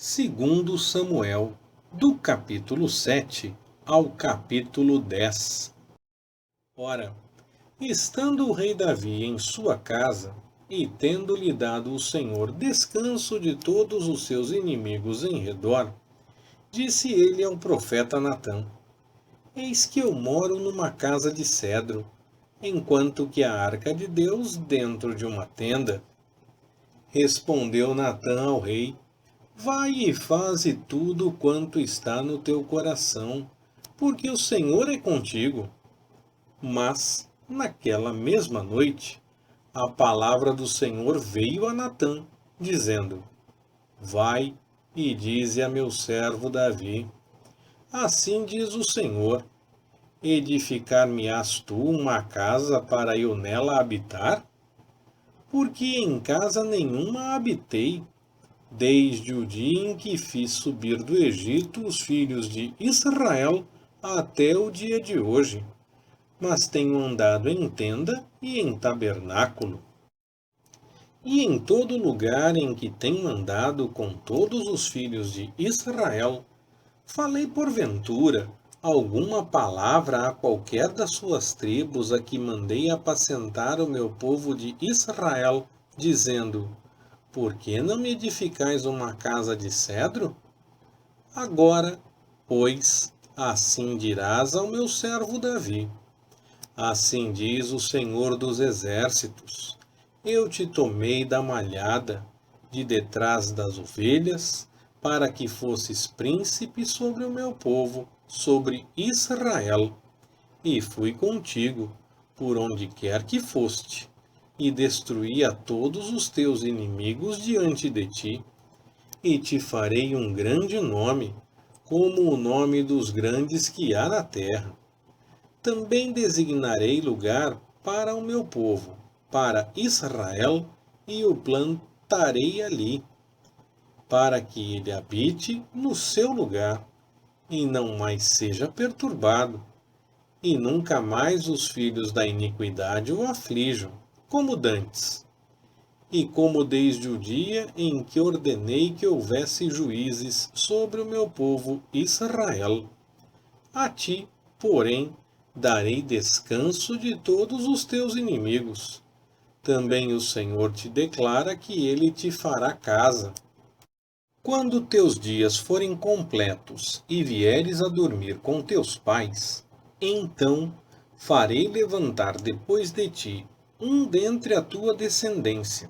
Segundo Samuel, do capítulo 7 ao capítulo 10. Ora, estando o rei Davi em sua casa, e tendo-lhe dado o Senhor descanso de todos os seus inimigos em redor, disse ele ao profeta Natã: Eis que eu moro numa casa de cedro, enquanto que a arca de Deus dentro de uma tenda. Respondeu Natã ao rei: Vai e faze tudo quanto está no teu coração, porque o Senhor é contigo. Mas, naquela mesma noite, a palavra do Senhor veio a Natã, dizendo: Vai e dize a meu servo Davi: Assim diz o Senhor: Edificar-me-ás tu uma casa para eu nela habitar? Porque em casa nenhuma habitei, desde o dia em que fiz subir do Egito os filhos de Israel até o dia de hoje, mas tenho andado em tenda e em tabernáculo. E em todo lugar em que tenho andado com todos os filhos de Israel, falei porventura alguma palavra a qualquer das suas tribos a que mandei apacentar o meu povo de Israel, dizendo: Por que não me edificais uma casa de cedro? Agora, pois, assim dirás ao meu servo Davi: Assim diz o Senhor dos Exércitos: Eu te tomei da malhada, de detrás das ovelhas, para que fosses príncipe sobre o meu povo, sobre Israel. E fui contigo, por onde quer que foste, e destruí a todos os teus inimigos diante de ti, e te farei um grande nome, como o nome dos grandes que há na terra. Também designarei lugar para o meu povo, para Israel, e o plantarei ali, para que ele habite no seu lugar, e não mais seja perturbado, e nunca mais os filhos da iniquidade o aflijam, como dantes, e como desde o dia em que ordenei que houvesse juízes sobre o meu povo Israel. A ti, porém, darei descanso de todos os teus inimigos. Também o Senhor te declara que ele te fará casa. Quando teus dias forem completos e vieres a dormir com teus pais, então farei levantar depois de ti um dentre a tua descendência,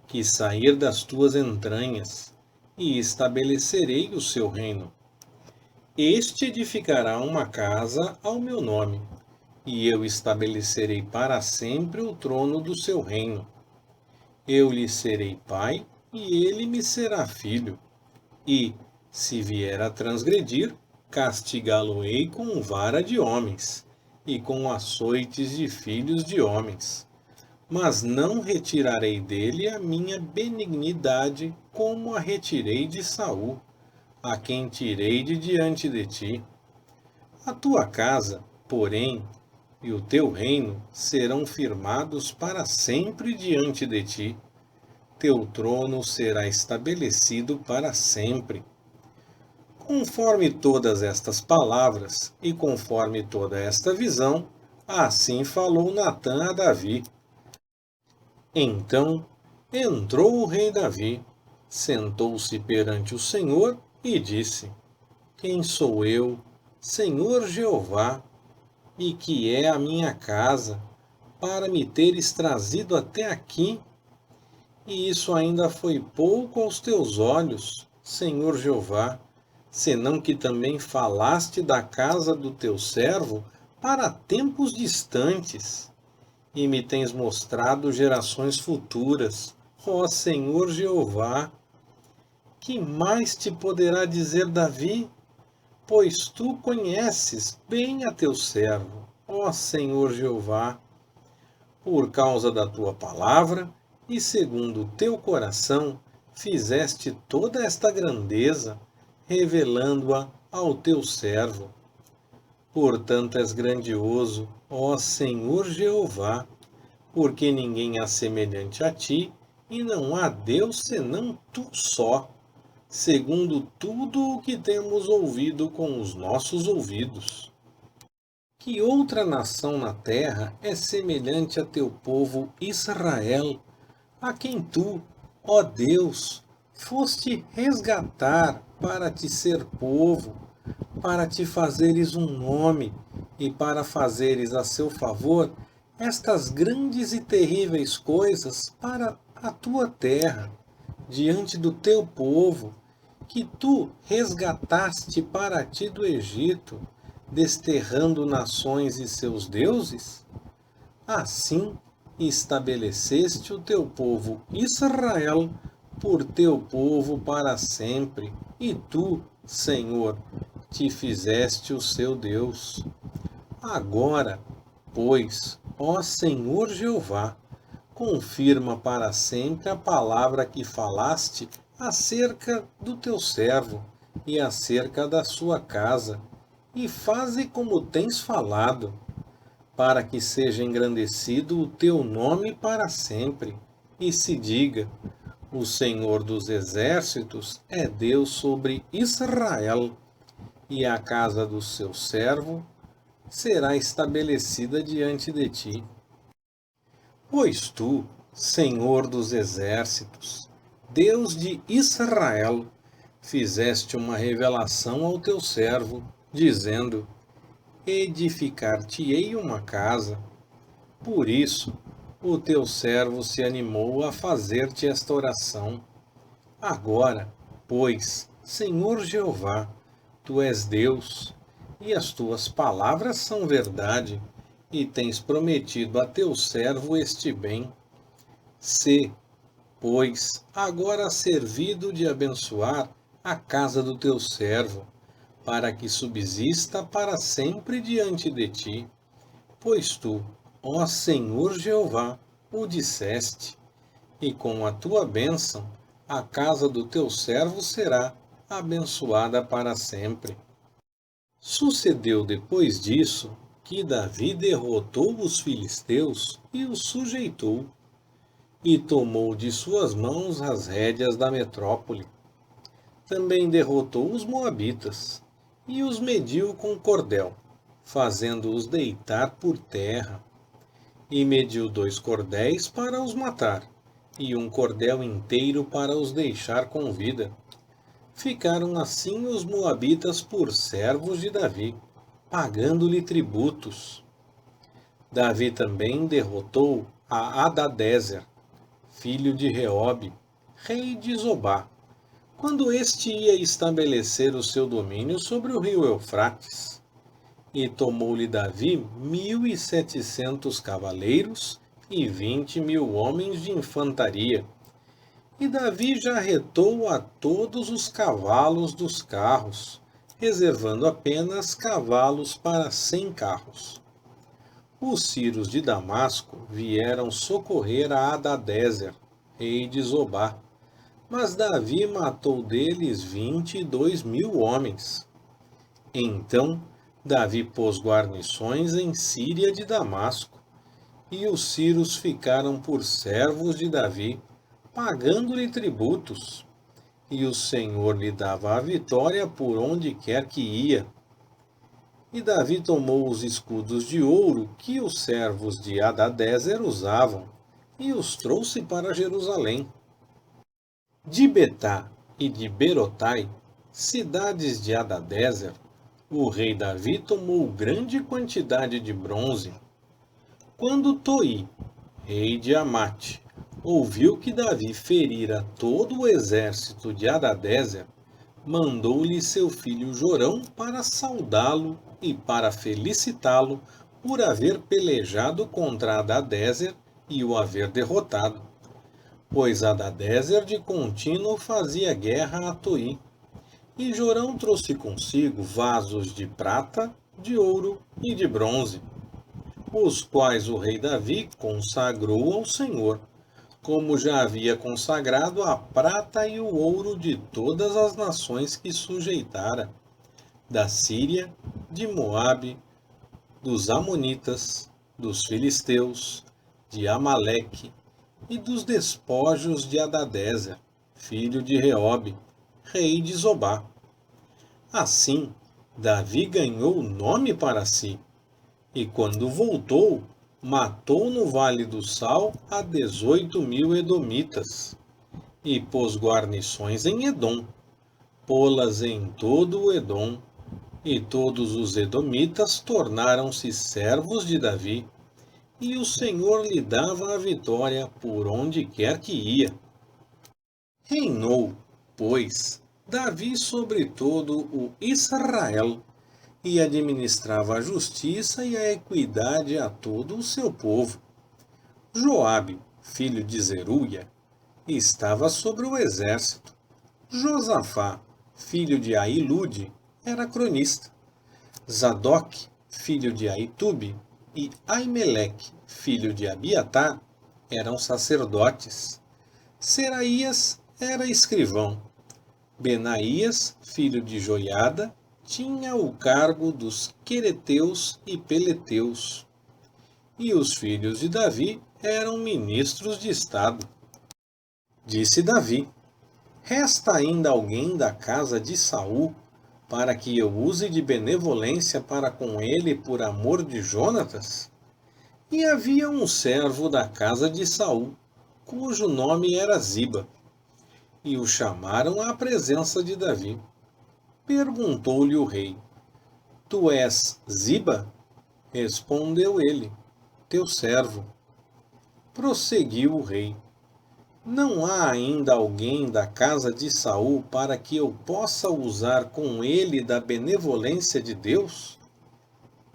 que sair das tuas entranhas, e estabelecerei o seu reino. Este edificará uma casa ao meu nome, e eu estabelecerei para sempre o trono do seu reino. Eu lhe serei pai, e ele me será filho. E, se vier a transgredir, castigá-lo-ei com vara de homens, e com açoites de filhos de homens. Mas não retirarei dele a minha benignidade, como a retirei de Saul, a quem tirei de diante de ti. A tua casa, porém, e o teu reino serão firmados para sempre diante de ti. Teu trono será estabelecido para sempre. Conforme todas estas palavras e conforme toda esta visão, assim falou Natã a Davi. Então entrou o rei Davi, sentou-se perante o Senhor e disse: Quem sou eu, Senhor Jeová, e que é a minha casa, para me teres trazido até aqui? E isso ainda foi pouco aos teus olhos, Senhor Jeová, senão que também falaste da casa do teu servo para tempos distantes, e me tens mostrado gerações futuras. Ó Senhor Jeová, que mais te poderá dizer Davi? Pois tu conheces bem a teu servo, ó Senhor Jeová, por causa da tua palavra e segundo o teu coração, fizeste toda esta grandeza, revelando-a ao teu servo. Portanto és grandioso, ó Senhor Jeová, porque ninguém há semelhante a ti, e não há Deus senão tu só, segundo tudo o que temos ouvido com os nossos ouvidos. Que outra nação na terra é semelhante a teu povo Israel, a quem tu, ó Deus, foste resgatar para te ser povo, para te fazeres um nome e para fazeres a seu favor estas grandes e terríveis coisas para a tua terra, diante do teu povo, que tu resgataste para ti do Egito, desterrando nações e seus deuses? Assim estabeleceste o teu povo Israel por teu povo para sempre, e tu, Senhor, te fizeste o seu Deus. Agora, pois, ó Senhor Jeová, confirma para sempre a palavra que falaste acerca do teu servo e acerca da sua casa, e faze como tens falado, para que seja engrandecido o teu nome para sempre, e se diga: o Senhor dos exércitos é Deus sobre Israel, e a casa do seu servo será estabelecida diante de ti. Pois tu, Senhor dos exércitos, Deus de Israel, fizeste uma revelação ao teu servo, dizendo: edificar-te-ei uma casa. Por isso, o teu servo se animou a fazer-te esta oração. Agora, pois, Senhor Jeová, tu és Deus, e as tuas palavras são verdade, e tens prometido a teu servo este bem. Sê, pois, agora servido de abençoar a casa do teu servo, para que subsista para sempre diante de ti. Pois tu, ó Senhor Jeová, o disseste, e com a tua bênção a casa do teu servo será abençoada para sempre. Sucedeu depois disso que Davi derrotou os filisteus e os sujeitou, e tomou de suas mãos as rédeas da metrópole. Também derrotou os moabitas, e os mediu com cordel, fazendo-os deitar por terra. E mediu 2 cordéis para os matar, e 1 cordel inteiro para os deixar com vida. Ficaram assim os moabitas por servos de Davi, pagando-lhe tributos. Davi também derrotou a Hadadézer, filho de Reobe, rei de Zobá, quando este ia estabelecer o seu domínio sobre o rio Eufrates. E tomou-lhe Davi 1.700 cavaleiros e 20.000 homens de infantaria. E Davi já retou a todos os cavalos dos carros, reservando apenas cavalos para 100 carros. Os sírios de Damasco vieram socorrer a Hadadézer, rei de Zobá, mas Davi matou deles 22.000 homens. Então Davi pôs guarnições em Síria de Damasco, e os sírios ficaram por servos de Davi, pagando-lhe tributos, e o Senhor lhe dava a vitória por onde quer que ia. E Davi tomou os escudos de ouro que os servos de Hadadézer usavam, e os trouxe para Jerusalém. De Betá e de Berotai, cidades de Hadadézer, o rei Davi tomou grande quantidade de bronze. Quando Toi, rei de Amate, ouviu que Davi ferira todo o exército de Hadadézer, mandou-lhe seu filho Jorão para saudá-lo e para felicitá-lo por haver pelejado contra Hadadézer e o haver derrotado. Pois Hadadézer de contínuo fazia guerra a Toi. E Jorão trouxe consigo vasos de prata, de ouro e de bronze, os quais o rei Davi consagrou ao Senhor, como já havia consagrado a prata e o ouro de todas as nações que sujeitara, da Síria, de Moabe, dos Amonitas, dos Filisteus, de Amaleque e dos despojos de Hadadézer, filho de Reobe, rei de Zobá. Assim, Davi ganhou nome para si, e quando voltou, matou no Vale do Sal a 18.000 edomitas, e pôs guarnições em Edom, pô-las em todo o Edom, e todos os edomitas tornaram-se servos de Davi, e o Senhor lhe dava a vitória por onde quer que ia. Reinou, pois, Davi sobre todo o Israel, e administrava a justiça e a equidade a todo o seu povo. Joabe, filho de Zeruia, estava sobre o exército. Josafá, filho de Ahilude, era cronista. Zadok, filho de Ahitube, e Aimeleque, filho de Abiatar, eram sacerdotes. Seraías era escrivão. Benaías, filho de Joiada, tinha o cargo dos quereteus e peleteus. E os filhos de Davi eram ministros de estado. Disse Davi: resta ainda alguém da casa de Saul, para que eu use de benevolência para com ele por amor de Jonatas? E havia um servo da casa de Saul, cujo nome era Ziba, e o chamaram à presença de Davi. Perguntou-lhe o rei: tu és Ziba? Respondeu ele: teu servo. Prosseguiu o rei: não há ainda alguém da casa de Saul para que eu possa usar com ele da benevolência de Deus?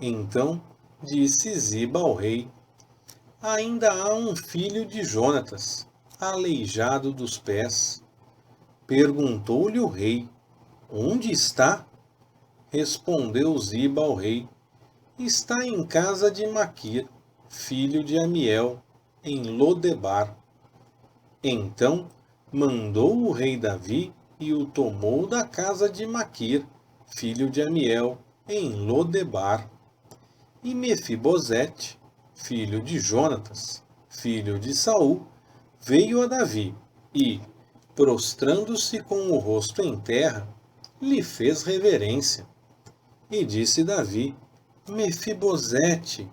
Então disse Ziba ao rei: ainda há um filho de Jonatas, aleijado dos pés. Perguntou-lhe o rei: onde está? Respondeu Ziba ao rei: está em casa de Maquir, filho de Amiel, em Lodebar. Então mandou o rei Davi e o tomou da casa de Maquir, filho de Amiel, em Lodebar. E Mefibosete, filho de Jonatas, filho de Saul, veio a Davi e, prostrando-se com o rosto em terra, lhe fez reverência. E disse Davi: Mefibosete.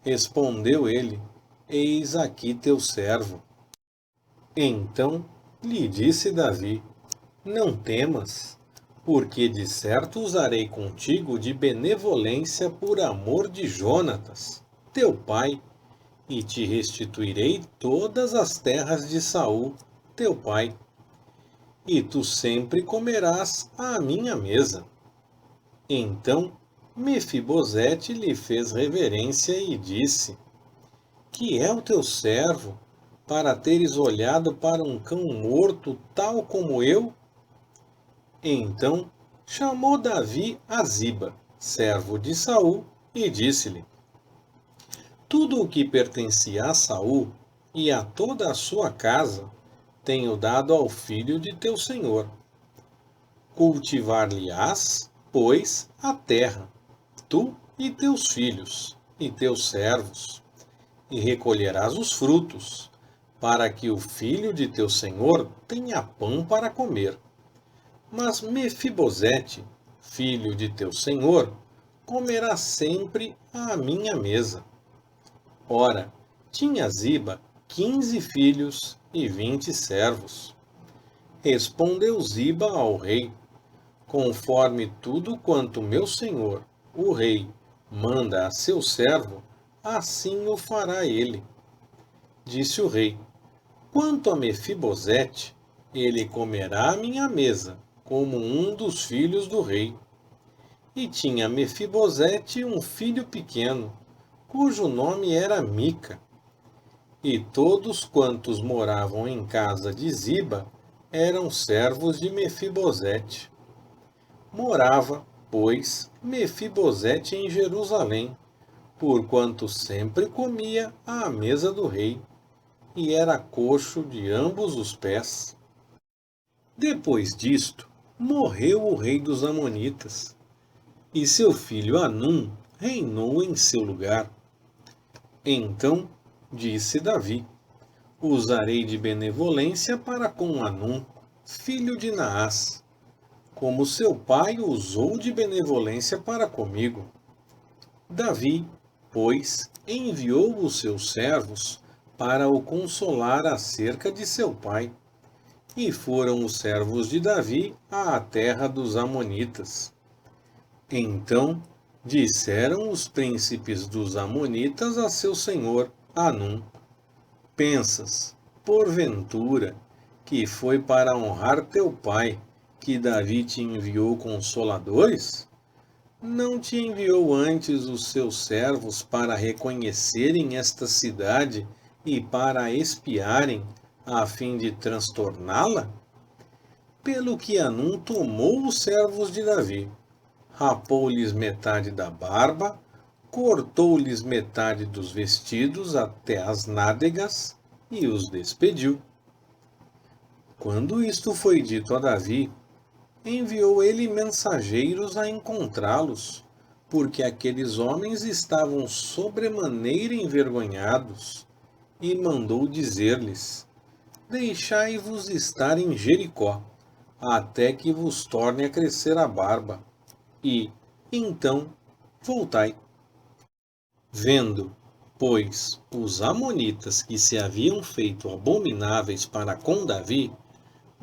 Respondeu ele: eis aqui teu servo. Então lhe disse Davi: não temas, porque de certo usarei contigo de benevolência por amor de Jonatas, teu pai, e te restituirei todas as terras de Saul, teu pai, e tu sempre comerás à minha mesa. Então Mefibosete lhe fez reverência e disse: que é o teu servo, para teres olhado para um cão morto tal como eu? Então chamou Davi a Ziba, servo de Saul, e disse-lhe: tudo o que pertencia a Saul e a toda a sua casa tenho dado ao filho de teu senhor. Cultivar-lhe-ás, pois, a terra, tu e teus filhos, e teus servos, e recolherás os frutos, para que o filho de teu senhor tenha pão para comer. Mas Mefibosete, filho de teu senhor, comerá sempre à minha mesa. Ora, tinha Ziba 15 filhos e 20 servos. Respondeu Ziba ao rei: conforme tudo quanto meu senhor, o rei, manda a seu servo, assim o fará ele. Disse o rei: quanto a Mefibosete, ele comerá à minha mesa, como um dos filhos do rei. E tinha Mefibosete um filho pequeno, cujo nome era Mica. E todos quantos moravam em casa de Ziba eram servos de Mefibosete. Morava, pois, Mefibosete em Jerusalém, porquanto sempre comia à mesa do rei, e era coxo de ambos os pés. Depois disto, morreu o rei dos Amonitas, e seu filho Anum reinou em seu lugar. Então disse Davi: usarei de benevolência para com Anum, filho de Naás, como seu pai usou de benevolência para comigo. Davi, pois, enviou os seus servos para o consolar acerca de seu pai. E foram os servos de Davi à terra dos Amonitas. Então disseram os príncipes dos Amonitas a seu senhor Hanum: Pensas, porventura, que foi para honrar teu pai que Davi te enviou consoladores? Não te enviou antes os seus servos para reconhecerem esta cidade e para espiarem, a fim de transtorná-la? Pelo que Hanum tomou os servos de Davi, rapou-lhes metade da barba, cortou-lhes metade dos vestidos até as nádegas e os despediu. Quando isto foi dito a Davi, enviou ele mensageiros a encontrá-los, porque aqueles homens estavam sobremaneira envergonhados, e mandou dizer-lhes: Deixai-vos estar em Jericó, até que vos torne a crescer a barba, e, então, voltai. Vendo, pois, os amonitas que se haviam feito abomináveis para com Davi,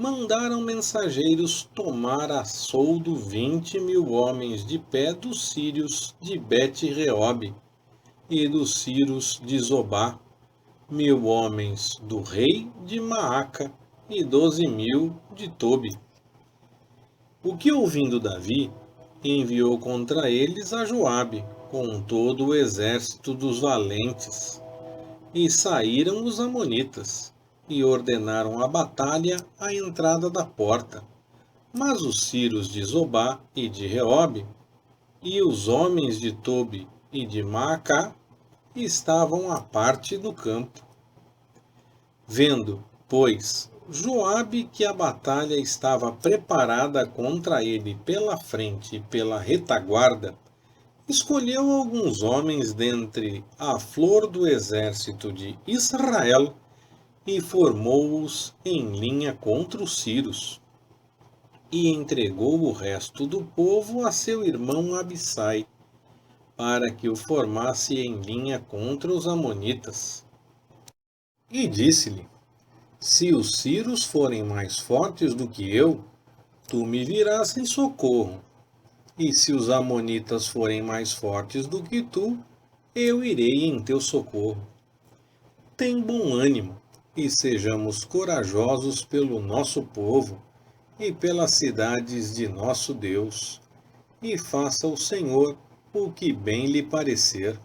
mandaram mensageiros tomar a soldo 20.000 homens de pé dos sírios de Bet-Reobe e dos sírios de Zobá, 1.000 homens do rei de Maaca e 12.000 de Tobi. O que ouvindo Davi, enviou contra eles a Joabe, com todo o exército dos valentes. E saíram os amonitas, e ordenaram a batalha à entrada da porta. Mas os sírios de Zobá e de Reobe, e os homens de Tobi e de Maacá, estavam à parte do campo. Vendo, pois, Joabe que a batalha estava preparada contra ele pela frente e pela retaguarda, escolheu alguns homens dentre a flor do exército de Israel e formou-os em linha contra os sírios. E entregou o resto do povo a seu irmão Abissai, para que o formasse em linha contra os amonitas. E disse-lhe: Se os sírios forem mais fortes do que eu, tu me virás em socorro. E se os amonitas forem mais fortes do que tu, eu irei em teu socorro. Tem bom ânimo, e sejamos corajosos pelo nosso povo e pelas cidades de nosso Deus, e faça o Senhor o que bem lhe parecer.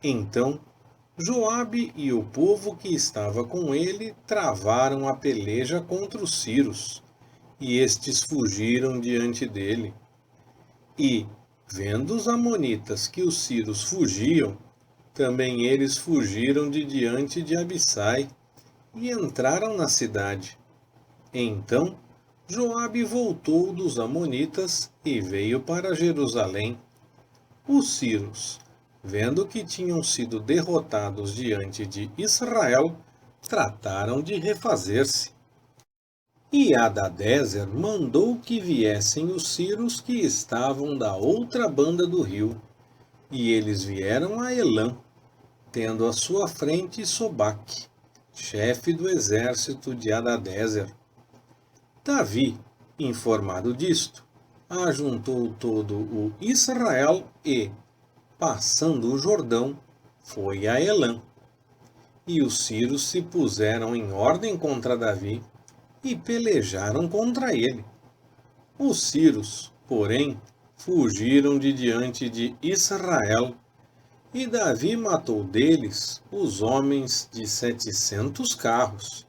Então Joabe e o povo que estava com ele travaram a peleja contra os sírios, e estes fugiram diante dele. E, vendo os amonitas que os sírios fugiam, também eles fugiram de diante de Abissai, e entraram na cidade. Então Joabe voltou dos amonitas e veio para Jerusalém. Os sírios, vendo que tinham sido derrotados diante de Israel, trataram de refazer-se. E Hadadezer mandou que viessem os sírios que estavam da outra banda do rio, e eles vieram a Elã, tendo à sua frente Sobaque, chefe do exército de Hadadezer. Davi, informado disto, ajuntou todo o Israel e, passando o Jordão, foi a Elã. E os sírios se puseram em ordem contra Davi e pelejaram contra ele. Os sírios, porém, fugiram de diante de Israel, e Davi matou deles os homens de 700 carros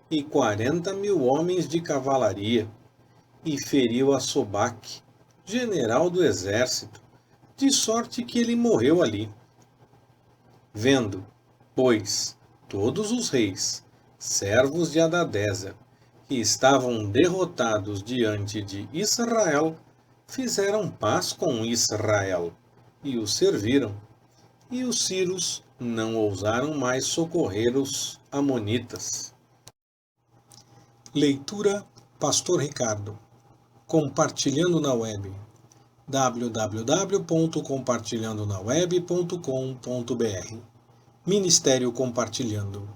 e 40.000 homens de cavalaria, e feriu a Sobaque, general do exército, de sorte que ele morreu ali. Vendo, pois, todos os reis, servos de Hadadezer, que estavam derrotados diante de Israel, fizeram paz com Israel, e o serviram. E os sírios não ousaram mais socorrer os amonitas. Leitura Pastor Ricardo. Compartilhando na Web. www.compartilhandonaweb.com.br Ministério Compartilhando.